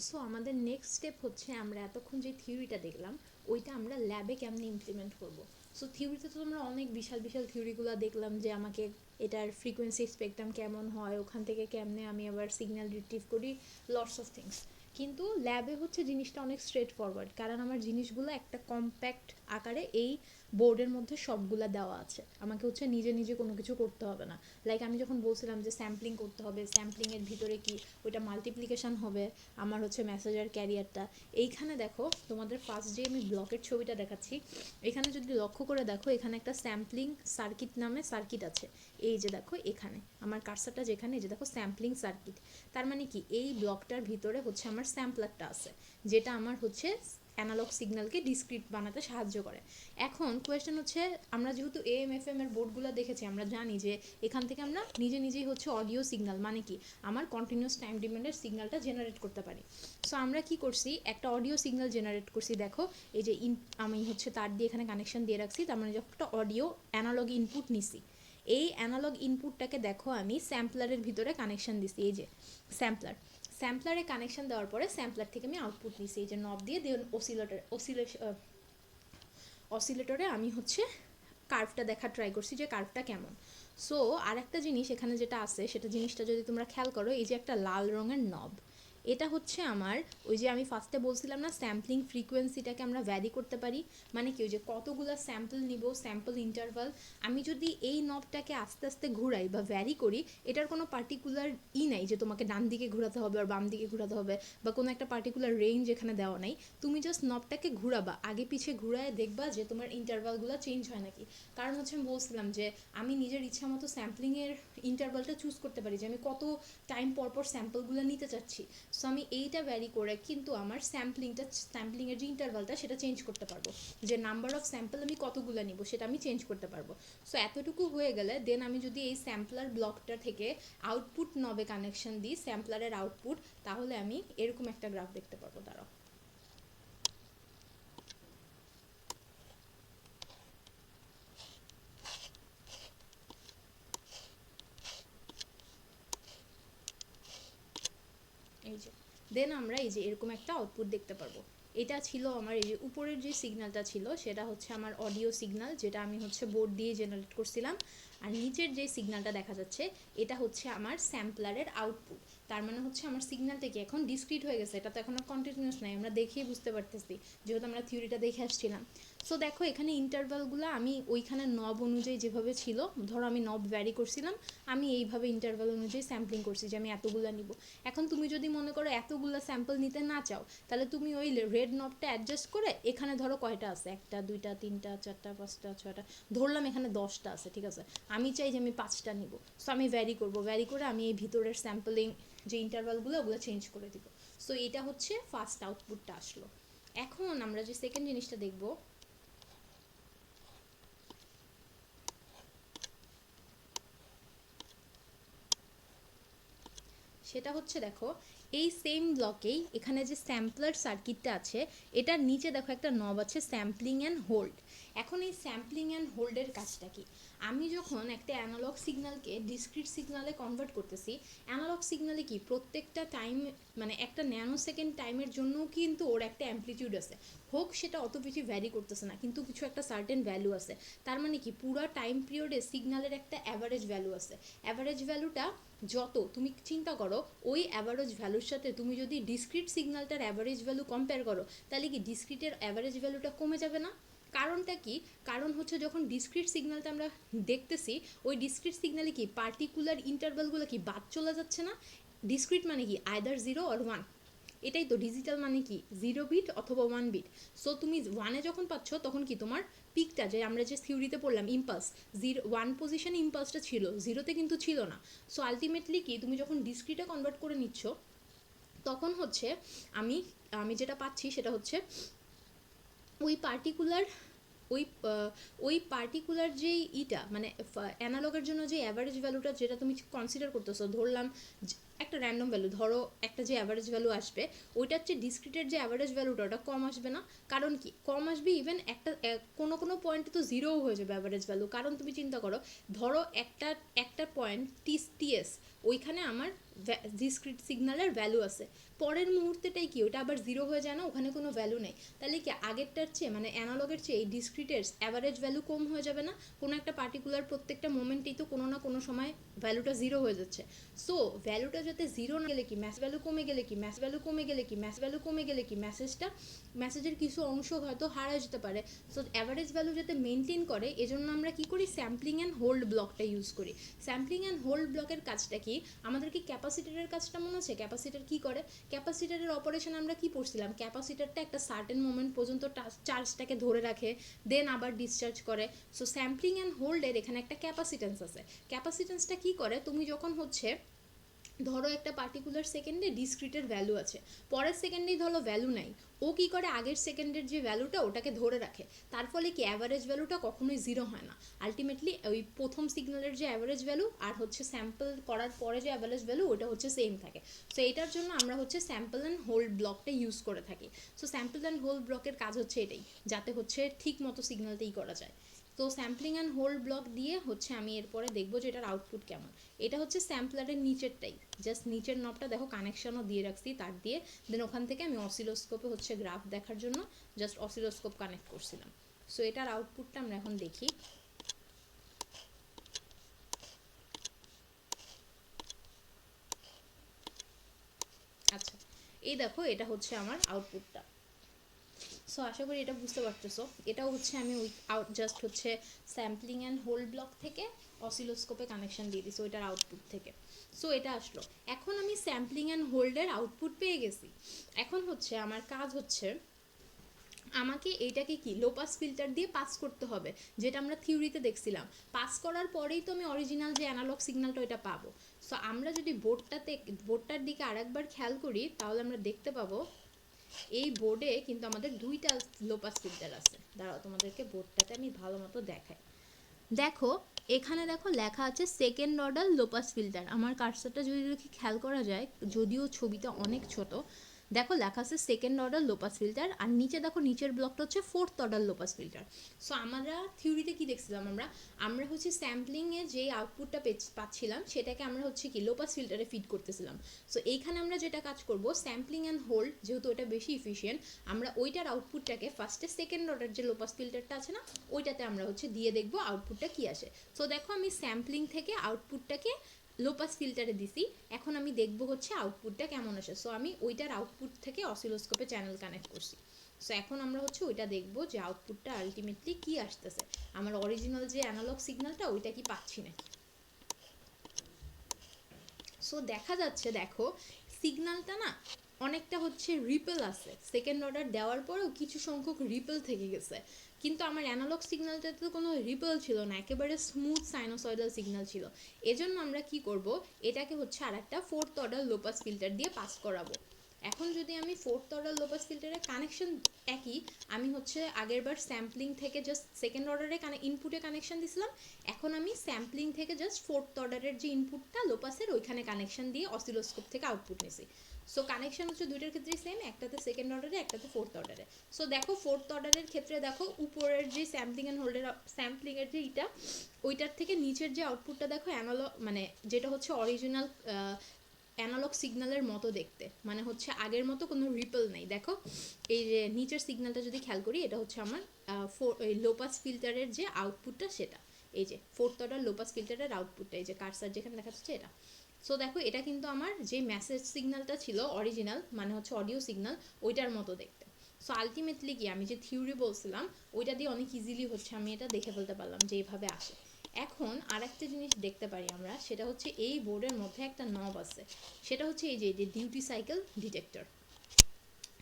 So আমাদের next step হচ্ছে আমরা এতক্ষণ যে থিওরিটা দেখলাম ওইটা আমরা ল্যাবে কেমনে ইমপ্লিমেন্ট করব। সো থিওরিতে তো আমরা অনেক বিশাল বিশাল থিওরিগুলো দেখলাম যে আমাকে এটার ফ্রিকোয়েন্সি স্পেকট্রাম কেমন হয়, ওখান থেকে কেমনে আমি আবার সিগন্যাল রিট্রিভ করি, লটস অফ থিংস। কিন্তু ল্যাবে হচ্ছে জিনিসটা অনেক স্ট্রেট ফরওয়ার্ড, কারণ আমার জিনিসগুলো একটা কম্প্যাক্ট আকারে এই বোর্ডের মধ্যে সবগুলা দেওয়া আছে, আমাকে হচ্ছে নিজে নিজে কোনো কিছু করতে হবে না। লাইক আমি যখন বলছিলাম যে স্যাম্পলিং করতে হবে, স্যাম্পলিংয়ের ভিতরে কি ওইটা মাল্টিপ্লিকেশন হবে আমার হচ্ছে মেসেজার ক্যারিয়ারটা। এইখানে দেখো তোমাদের ফার্স্ট যে আমি ব্লকের ছবিটা দেখাচ্ছি, এখানে যদি লক্ষ্য করে দেখো এখানে একটা স্যাম্পলিং সার্কিট নামে সার্কিট আছে। এই যে দেখো এখানে আমার কার্সারটা যেখানে, এই যে দেখো স্যাম্পলিং সার্কিট, তার মানে কি এই ব্লকটার ভিতরে হচ্ছে আমার স্যাম্পলারটা আছে, যেটা আমার হচ্ছে অ্যানালগ সিগন্যালকে ডিসক্রিট বানাতে সাহায্য করে। এখন কোয়েশ্চেন হচ্ছে, আমরা যেহেতু এএম এফএম এর বোর্ডগুলো দেখেছি, আমরা জানি যে এখান থেকে আমরা নিজে নিজেই হচ্ছে অডিও সিগন্যাল মানে কি আমার কন্টিনিউয়াস টাইম ডিমান্ডের সিগন্যালটা জেনারেট করতে পারি। সো আমরা কি করছি, একটা অডিও সিগন্যাল জেনারেট করছি। দেখো এই যে আমি হচ্ছে তার দিয়ে এখানে কানেকশন দিয়ে রাখছি, তার মানে যখন একটা অডিও অ্যানালগ ইনপুট নিছি, এই অ্যানালগ ইনপুটটাকে দেখো আমি স্যাম্পলারের ভিতরে কানেকশন দিছি। এই যে স্যাম্পলারে কানেকশন দেওয়ার পরে স্যাম্পলার থেকে আমি আউটপুট নিছি এই যে নব দিয়ে দেন অসিলেটরে আমি হচ্ছে কার্ভটা দেখা ট্রাই করছি যে কার্ভটা কেমন। সো আর একটা জিনিস এখানে যেটা আছে সেটা জিনিসটা যদি তোমরা খেয়াল করো, এই যে একটা লাল রঙের নব, এটা হচ্ছে আমার ওই যে আমি ফার্স্টে বলছিলাম না স্যাম্পলিং ফ্রিকোয়েন্সিটাকে আমরা ভ্যারি করতে পারি, মানে কি ওই যে কতগুলো স্যাম্পল নিব, স্যাম্পল ইন্টারভাল, আমি যদি এই নবটাকে আস্তে আস্তে ঘুরাই বা ভ্যারি করি, এটার কোনো পার্টিকুলার নাই যে তোমাকে ডান দিকে ঘোরাতে হবে আর বাম দিকে ঘোরাতে হবে বা কোনো একটা পার্টিকুলার রেঞ্জ এখানে দেওয়া নাই। তুমি জাস্ট নবটাকে ঘুরাবা, আগে পিছে ঘুরায় দেখবা যে তোমার ইন্টারভালগুলো চেঞ্জ হয় নাকি। কারণ হচ্ছে আমি বলছিলাম যে আমি নিজের ইচ্ছা মতো স্যাম্পলিংয়ের ইন্টারভালটা চুজ করতে পারি যে আমি কত টাইম পর পর স্যাম্পলগুলো নিতে চাচ্ছি। সো আমি এইটা ভ্যারি করে কিন্তু আমার স্যাম্পলিংয়ের যে ইন্টারভালটা সেটা চেঞ্জ করতে পারবো, যে নাম্বার অফ স্যাম্পল আমি কতগুলো নিব সেটা আমি চেঞ্জ করতে পারবো। সো এতটুকু হয়ে গেলে দেন আমি যদি এই স্যাম্পলার ব্লকটা থেকে আউটপুট নবে কানেকশন দিই, স্যাম্পলারের আউটপুট, তাহলে আমি এরকম একটা গ্রাফ দেখতে পারবো। দাঁড়াও, এই যে দেন আমরা এই যে এরকম একটা আউটপুট দেখতে পারবো। এটা ছিল আমার এই যে উপরের যে সিগন্যালটা ছিল সেটা হচ্ছে আমার অডিও সিগন্যাল, যেটা আমি হচ্ছে বোর্ড দিয়ে জেনারেট করছিলাম। আর নিচের যে সিগন্যালটা দেখা যাচ্ছে এটা হচ্ছে আমার স্যাম্পলারের আউটপুট। তার মানে হচ্ছে আমার সিগন্যালটা কি এখন ডিসক্রিট হয়ে গেছে, এটা তো এখন কন্টিনিউয়াস নাই, আমরা দেখেই বুঝতে পারতেছি যেহেতু আমরা থিওরিটা দেখে আসছিলাম। সো দেখো এখানে ইন্টারভালগুলো আমি ওইখানে নব অনুযায়ী যেভাবে ছিল, ধরো আমি নব ভ্যারি করছিলাম, আমি এইভাবে ইন্টারভাল অনুযায়ী স্যাম্পলিং করছি যে আমি এতগুলো নিব। এখন তুমি যদি মনে করো এতগুলো স্যাম্পল নিতে না চাও, তাহলে তুমি ওই রেড নবটা অ্যাডজাস্ট করে এখানে ধরো কয়টা আছে, একটা দুইটা তিনটা চারটা পাঁচটা ছয়টা, ধরলাম এখানে 10টা আছে, ঠিক আছে, আমি চাই যে আমি 5টা নিব। সো আমি ভ্যারি করব, ভ্যারি করে আমি এই ভিতরের স্যাম্পলিং যে ইন্টারভালগুলো ওগুলো চেঞ্জ করে দিব। সো এটা হচ্ছে ফার্স্ট আউটপুটটা আসলো। এখন আমরা যে সেকেন্ড জিনিসটা দেখব সেটা হচ্ছে, দেখো এই সেম ব্লকেই এখানে যে স্যাম্পলার সার্কিটটা আছে এটার নিচে দেখো একটা নব আছে স্যাম্পলিং অ্যান্ড হোল্ড। এখন এই স্যাম্পলিং অ্যান্ড হোল্ডের কাজটা কি, আমি যখন একটা অ্যানালগ সিগন্যালকে ডিসক্রিট সিগন্যালে কনভার্ট করতেছি, অ্যানালগ সিগন্যালে কি প্রত্যেকটা টাইম মানে একটা ন্যানো সেকেন্ড টাইমের জন্যও কিন্তু ওর একটা অ্যাম্পলিটিউড আছে, হোক সেটা অত বেশি ভ্যারি করতেছে না কিন্তু কিছু একটা সার্টেন ভ্যালু আছে। তার মানে কি পুরো টাইম পিরিয়ডে সিগন্যালের একটা অ্যাভারেজ ভ্যালু আছে, অ্যাভারেজ ভ্যালুটা যত তুমি চিন্তা করো ওই অ্যাভারেজ ভ্যালুর সাথে তুমি যদি ডিসক্রিট সিগন্যালটার অ্যাভারেজ ভ্যালু কম্পেয়ার করো, তাহলে কি ডিসক্রিটের অ্যাভারেজ ভ্যালুটা কমে যাবে না? কারণটা কি, কারণ হচ্ছে যখন ডিসক্রিট সিগন্যালটা আমরা দেখতেছি, ওই ডিসক্রিট সিগন্যালে কি পার্টিকুলার ইন্টারভালগুলো কি বাদ চলে যাচ্ছে না? ডিসক্রিট মানে কি আইদার 0 or 1, এটাই তো ডিজিটাল মানে কি 0 বিট অথবা 1 বিট। সো তুমি 1-এ যখন পাচ্ছ তখন কি তোমার পিকটা, যে আমরা যে থিওরিতে পড়লাম ইম্পালস, 1 পজিশনে ইম্পালসটা ছিল, 0-তে কিন্তু ছিল না। সো আলটিমেটলি কি তুমি যখন ডিসক্রিটে কনভার্ট করে নিচ্ছ তখন হচ্ছে আমি আমি যেটা পাচ্ছি সেটা হচ্ছে ওই পার্টিকুলার ওই ওই পার্টিকুলার যেই মানে অ্যানালগের জন্য যে অ্যাভারেজ ভ্যালুটা যেটা তুমি কনসিডার করতেছো, ধরলাম একটা র্যান্ডম ভ্যালু, ধরো একটা যে অ্যাভারেজ ভ্যালু আসবে ওইটা হচ্ছে ডিসক্রিটের যে অ্যাভারেজ ভ্যালুটা ওটা কম আসবে না? কারণ কি কম আসবে, ইভেন একটা কোনো কোনো পয়েন্টে তো জিরোও হয়ে যাবে অ্যাভারেজ ভ্যালু। কারণ তুমি চিন্তা করো, ধরো একটা একটা পয়েন্ট টিএস, ওইখানে আমার ডিসক্রিট সিগন্যালের ভ্যালু আছে, পরের মুহূর্তেটাই কি ওটা আবার জিরো হয়ে যায় না, ওখানে কোনো ভ্যালু নেই। তাহলে কি আগেরটার চেয়ে মানে অ্যানালগের চেয়ে এই ডিসক্রিটের অ্যাভারেজ ভ্যালু কম হয়ে যাবে না? কোনো একটা পার্টিকুলার প্রত্যেকটা মোমেন্টেই তো কোনো না কোনো সময় ভ্যালুটা জিরো হয়ে যাচ্ছে। সো ভ্যালুটা যাতে জিরো না গেলে কি ম্যাচ ভ্যালু কমে গেলে কি ম্যাচ ভ্যালু কমে গেলে কি ম্যাচ ভ্যালু কমে গেলে কি মেসেজের কিছু অংশ হয়তো হারিয়ে যেতে পারে। সো অ্যাভারেজ ভ্যালু যাতে মেনটেন করে এজন্য আমরা কি করি, স্যাম্পলিং অ্যান্ড হোল্ড ব্লকটা ইউজ করি। স্যাম্পলিং অ্যান্ড হোল্ড ব্লকের কাজটা কি, আমাদের কি ক্যাপাসিটরের কাজটা মনে আছে? ক্যাপাসিটর কি করে? ক্যাপাসিটরের অপারেশন আমরা কি পড়ছিলাম, ক্যাপাসিটরটা একটা সার্টেন মোমেন্ট পর্যন্ত চার্জটাকে ধরে রাখে, দেন আবার ডিসচার্জ করে। সো স্যাম্পলিং অ্যান্ড হোল্ডের এখানে একটা ক্যাপাসিটেন্স আছে। ক্যাপাসিটেন্সটা কি করে, তুমি যখন হচ্ছে ধরো একটা পার্টিকুলার সেকেন্ডে ডিসক্রিটের ভ্যালু আছে, পরের সেকেন্ডেই ধরো ভ্যালু নাই, ও কি করে আগের সেকেন্ডের যে ভ্যালুটা ওটাকে ধরে রাখে, তার ফলে কি অ্যাভারেজ ভ্যালুটা কখনোই জিরো হয় না। আলটিমেটলি ওই প্রথম সিগন্যালের যে অ্যাভারেজ ভ্যালু আর হচ্ছে স্যাম্পল করার পরে যে অ্যাভারেজ ভ্যালু ওটা হচ্ছে সেম থাকে। সো এটার জন্য আমরা হচ্ছে স্যাম্পল অ্যান্ড হোল্ড ব্লকটা ইউজ করে থাকি। সো স্যাম্পল অ্যান্ড হোল্ড ব্লকের কাজ হচ্ছে এটাই, যাতে হচ্ছে ঠিক মতো সিগন্যালটাই করা যায়। তো স্যাম্পলিং অ্যান্ড হোল্ড ব্লক দিয়ে হচ্ছে আমি এরপরে দেখবো যে এটার আউটপুট কেমন। এটা হচ্ছে স্যাম্পলারের নিচেরটাই, জাস্ট নিচের নবটা দেখো কানেকশনও দিয়ে রাখছি তার দিয়ে, দেন ওখান থেকে আমি অসিলোস্কোপে হচ্ছে গ্রাফ দেখার জন্য জাস্ট অসিলোস্কোপ কানেক্ট করছিলাম। সো এটার আউটপুটটা আমরা এখন দেখি। আচ্ছা, এই দেখো এটা হচ্ছে আমার আউটপুটটা। সো আশা করি এটা বুঝতে পারতেছো। এটাও হচ্ছে আমি ওই জাস্ট হচ্ছে স্যাম্পলিং অ্যান্ড হোল্ড ব্লক থেকে অসিলোস্কোপে কানেকশন দিয়ে দিছি ওইটার আউটপুট থেকে। সো এটা আসলো। এখন আমি স্যাম্পলিং অ্যান্ড হোল্ডের আউটপুট পেয়ে গেছি। এখন হচ্ছে আমার কাজ হচ্ছে আমাকে এইটাকে কি লো পাস ফিল্টার দিয়ে পাস করতে হবে, যেটা আমরা থিওরিতে দেখছিলাম। পাস করার পরেই তো আমি অরিজিনাল যে অ্যানালগ সিগন্যালটা ওইটা পাবো। সো আমরা যদি বোর্ডটার দিকে আরেকবার খেয়াল করি তাহলে আমরা দেখতে পাবো এই বোর্ডে কিন্তু আমাদের দুইটা লো পাস ফিল্টার আছে। দাঁড়াও তোমাদেরকে বোর্ডটাতে আমি ভালো মতো দেখাই। দেখো এখানে দেখো লেখা আছে second order low pass filter. আমার কার্সারটা যদি দেখি খেয়াল করা যায়, যদিও ছবিটা অনেক ছোট, দেখো লেখা আছে second order low pass filter, আর নিচে দেখো নিচের ব্লকটা হচ্ছে fourth order low pass filter. So আমরা থিওরিতে কি দেখছিলাম, আমরা হচ্ছে স্যাম্পলিংয়ে যে আউটপুটটা পাচ্ছিলাম সেটাকে আমরা হচ্ছে কি লো পাস ফিল্টারে ফিড করতেছিলাম। সো এইখানে আমরা যেটা কাজ করব, স্যাম্পলিং অ্যান্ড হোল্ড যেহেতু ওটা বেশি ইফিশিয়েন্ট, আমরা ওইটার আউটপুটটাকে ফার্স্টে সেকেন্ড অর্ডার যে লো পাস ফিল্টারটা আছে না ওইটাতে আমরা হচ্ছে দিয়ে দেখবো আউটপুটটা কি আসে। সো দেখো আমি স্যাম্পলিং থেকে আউটপুটটাকে লো পাস ফিল্টারে দিছি, এখন আমি দেখবো হচ্ছে আউটপুটটা কেমন আসে। সো আমি ওইটার আউটপুট থেকে অসিলোস্কোপে চ্যানেল কানেক্ট করছি। সো এখন আমরা হচ্ছে ওইটা দেখবো যে আউটপুটটা আলটিমেটলি কি আসতেছে, আমার অরিজিনাল যে অ্যানালগ সিগন্যালটা ওইটা কি পাচ্ছি না। সো দেখা যাচ্ছে দেখো সিগন্যালটা না অনেকটা হচ্ছে রিপেল আছে, সেকেন্ড অর্ডার দেওয়ার পরেও কিছু সংখ্যক রিপেল থেকে গেছে, কিন্তু আমার অ্যানালগ সিগন্যালটাতে তো কোনো রিপেল ছিল না, একেবারে স্মুথ সাইনোসয়েডাল সিগন্যাল ছিল। এজন্য আমরা কি করব, এটাকে হচ্ছে আর একটা ফোর্থ অর্ডার লোপাস ফিল্টার দিয়ে পাস করাবো। এখন যদি আমি ফোর্থ অর্ডার লোপাস ফিল্টারের কানেকশন একই, আমি হচ্ছে আগেরবার স্যাম্পলিং থেকে জাস্ট সেকেন্ড অর্ডারে ইনপুটে কানেকশন দিছিলাম, এখন আমি স্যাম্পলিং থেকে জাস্ট ফোর্থ অর্ডারের যে ইনপুটটা লোপাসের ওইখানে কানেকশন দিয়ে অসিলোস্কোপ থেকে আউটপুট নিছি। সো কানেকশন হচ্ছে দুইটার ক্ষেত্রেই সেম, একটাতে সেকেন্ড অর্ডারে একটাতে ফোর্থ অর্ডারে। সো দেখো ফোর্থ অর্ডারের ক্ষেত্রে দেখো উপরের যে স্যাম্পলিং অ্যান্ড হোল্ডের স্যাম্পলিংয়ের যে ইটা ওইটার থেকে নিচের যে আউটপুটটা দেখো অ্যানালগ মানে যেটা হচ্ছে অরিজিনাল অ্যানালগ সিগন্যালের মতো দেখতে, মানে হচ্ছে আগের মতো কোনো রিপল নেই। দেখো এই যে নিচের সিগন্যালটা যদি খেয়াল করি এটা হচ্ছে আমার লোপাস ফিল্টারের যে আউটপুটটা সেটা, এই যে ফোর্থ অর্ডার লোপাস ফিল্টারের আউটপুটটা এই যে কার্সার যেখানে দেখা যাচ্ছে এটা। সো দেখো এটা কিন্তু আমার যে মেসেজ সিগন্যালটা ছিল অরিজিনাল মানে হচ্ছে অডিও সিগন্যাল ওইটার মতো দেখতে। সো আলটিমেটলি কি আমি যে থিওরি বলছিলাম ওইটা দিয়ে অনেক ইজিলি হচ্ছে আমি এটা দেখে ফেলতে পারলাম যে এইভাবে আসে। এখন আর একটা জিনিস দেখতে পারি আমরা, সেটা হচ্ছে এই বোর্ডের মধ্যে একটা নব আছে, সেটা হচ্ছে এই যে duty cycle detector,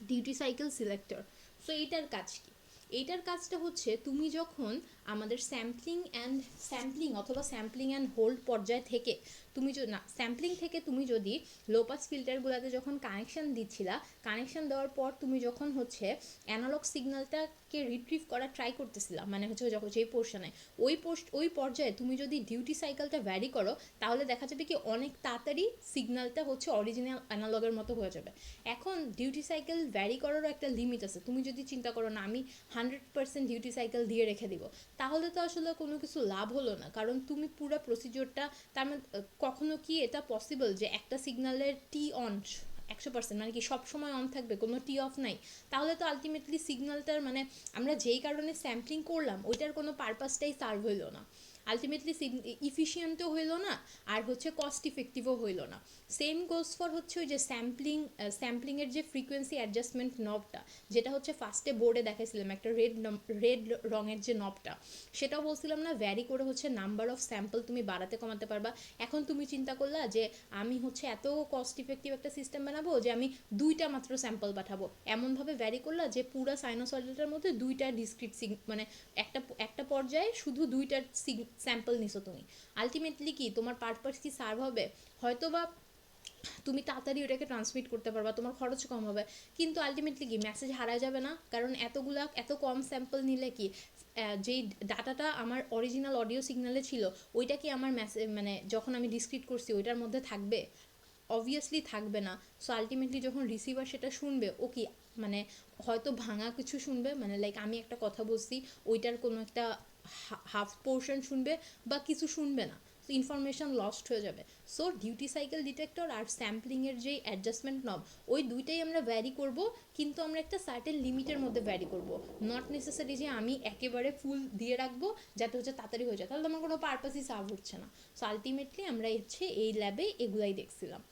duty cycle selector. So এইটার কাজ কি, এইটার কাজটা হচ্ছে তুমি যখন আমাদের স্যাম্পলিং অথবা স্যাম্পলিং অ্যান্ড হোল্ড পর্যায় থেকে তুমি না স্যাম্পলিং থেকে তুমি যদি লো পাস ফিল্টারগুলোতে যখন কানেকশন দিচ্ছিলা, কানেকশন দেওয়ার পর তুমি যখন হচ্ছে অ্যানালগ সিগন্যালটাকে রিট্রিভ করার ট্রাই করতেছিলা, মানে হচ্ছে যখন যেই পোর্শনে ওই পর্যায়ে তুমি যদি ডিউটি সাইকেলটা ভ্যারি করো তাহলে দেখা যাবে কি অনেক তাড়াতাড়ি সিগন্যালটা হচ্ছে অরিজিনাল অ্যানালগের মতো হয়ে যাবে। এখন ডিউটি সাইকেল ভ্যারি করারও একটা লিমিট আছে, তুমি যদি চিন্তা করো না আমি 100% ডিউটি সাইকেল দিয়ে রেখে দিব, তাহলে তো আসলে কোনো কিছু লাভ হলো না, কারণ তুমি পুরো প্রসিডিওরটা তার মানে কখনো কি এটা পসিবল যে একটা সিগন্যালের টি অন 100%, মানে কি সব সময় অন থাকবে, কোনো টি অফ নাই? তাহলে তো আলটিমেটলি সিগন্যালটার মানে আমরা যেই কারণে স্যাম্পলিং করলাম ওইটার কোনো পারপাসটাই সার্ভ হইলো না, আলটিমেটলি ইফিশিয়েন্টও হইলো না, আর হচ্ছে কস্ট ইফেক্টিভও হইলো না। সেম গোজ ফর হচ্ছে ওই যে স্যাম্পলিংয়ের যে ফ্রিকোয়েন্সি অ্যাডজাস্টমেন্ট নবটা, যেটা হচ্ছে ফার্স্টে বোর্ডে দেখাইছিলাম একটা রেড রঙের যে নবটা, সেটাও বলছিলাম না ভ্যারি করে হচ্ছে নাম্বার অফ স্যাম্পল তুমি বাড়াতে কমাতে পারবা। এখন তুমি চিন্তা করলা যে আমি হচ্ছে এত কস্ট ইফেক্টিভ একটা সিস্টেম বানাবো যে আমি 2টা মাত্র স্যাম্পল পাঠাবো, এমনভাবে ভ্যারি করলা যে পুরো সাইনোসয়েডটার মধ্যে 2টা ডিসক্রিট মানে একটা একটা পর্যায়ে শুধু 2টা স্যাম্পল নিছো তুমি। আলটিমেটলি কি তোমার পারপাস কি সার্ভ হবে? হয়তো বা তুমি তাড়াতাড়ি ওটাকে ট্রান্সমিট করতে পারবা, তোমার খরচ কম হবে, কিন্তু আলটিমেটলি কি মেসেজ হারায় যাবে না? কারণ এত কম স্যাম্পল নিলে কি যেই ডাটাটা আমার অরিজিনাল অডিও সিগন্যালে ছিল ওইটা কি আমার মেসেজ মানে যখন আমি ডিসক্রিট করছি ওইটার মধ্যে থাকবে? অবভিয়াসলি থাকবে না। সো আলটিমেটলি যখন রিসিভার সেটা শুনবে ও কি মানে হয়তো ভাঙা কিছু শুনবে, মানে লাইক আমি একটা কথা বলছি ওইটার কোনো একটা হাফ পোর্শন শুনবে বা কিছু শুনবে না, সো ইনফরমেশন লস্ট হয়ে যাবে। সো ডিউটি সাইকেল ডিটেক্টর আর স্যাম্পলিংয়ের যে অ্যাডজাস্টমেন্ট নব ওই দুইটাই আমরা ভ্যারি করব, কিন্তু আমরা একটা সার্টেন লিমিটের মধ্যে ভ্যারি করব, নট নেসেসারি যে আমি একেবারে ফুল দিয়ে রাখবো যাতে হচ্ছে তাড়াতাড়ি হয়ে যায়, তাহলে আমার কোনো পারপাসই সার্ভ হচ্ছে না। সো আলটিমেটলি আমরা হচ্ছে এই ল্যাবে এগুলাই দেখছিলাম।